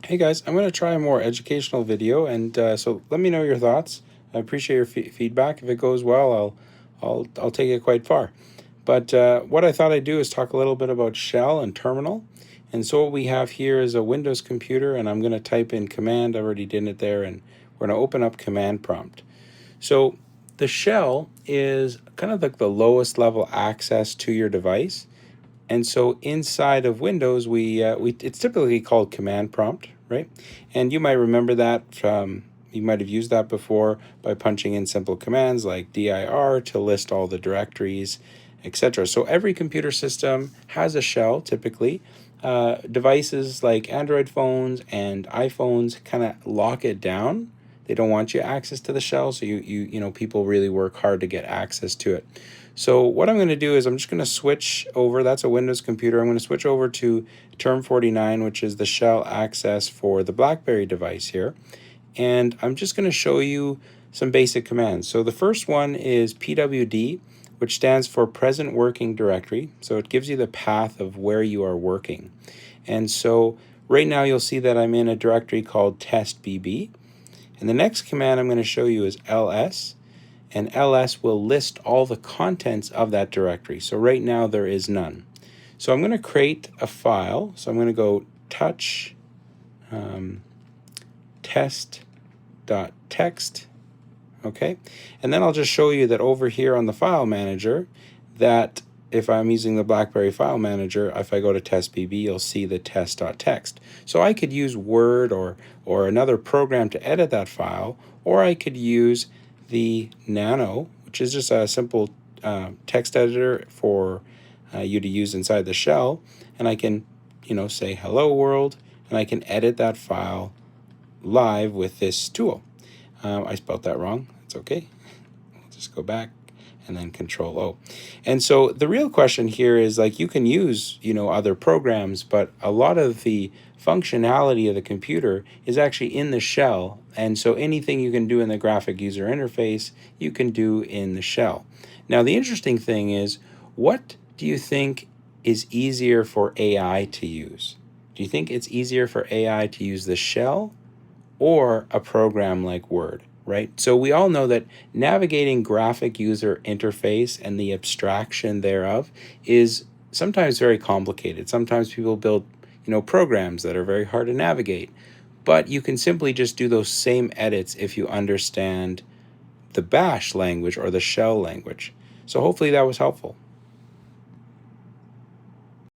Hey guys, I'm going to try a more educational video, and so let me know your thoughts. I appreciate your feedback. If it goes well, I'll take it quite far. But what I thought I'd do is talk a little bit about shell and terminal. And so what we have here is a Windows computer, and I'm going to type in command. I already did it there, and we're going to open up command prompt. So the shell is kind of like the lowest level access to your device. And so inside of Windows, we it's typically called command prompt, right? And you might remember that from you might have used that before by punching in simple commands like dir to list all the directories, etc. So every computer system has a shell typically. Devices like Android phones and iPhones kind of lock it down. They don't want you access to the shell, so people really work hard to get access to it. So what I'm going to do is I'm just going to switch over. That's a Windows computer. I'm going to switch over to Term 49, which is the shell access for the BlackBerry device here. And I'm just going to show you some basic commands. So the first one is pwd, which stands for present working directory. So it gives you the path of where you are working. And so right now you'll see that I'm in a directory called testbb. And the next command I'm going to show you is ls. And ls will list all the contents of that directory. So right now there is none. So I'm going to create a file. So I'm going to go touch test.txt, okay? And then I'll just show you that over here on the file manager, that if I'm using the BlackBerry file manager, if I go to testbb, you'll see the test.txt. So I could use Word or another program to edit that file, or I could use the Nano, which is just a simple text editor for you to use inside the shell, and I can, say hello world, and I can edit that file live with this tool. I spelled that wrong. It's okay. I'll just go back and then Control O. And so the real question here is, like, you can use, other programs, but a lot of the functionality of the computer is actually in the shell. And so anything you can do in the graphic user interface, you can do in the shell. Now, the interesting thing is, what do you think is easier for AI to use? Do you think it's easier for AI to use the shell or a program like Word, right? So we all know that navigating graphic user interface and the abstraction thereof is sometimes very complicated. Sometimes people build, programs that are very hard to navigate, but you can simply just do those same edits if you understand the bash language or the shell language. So hopefully that was helpful.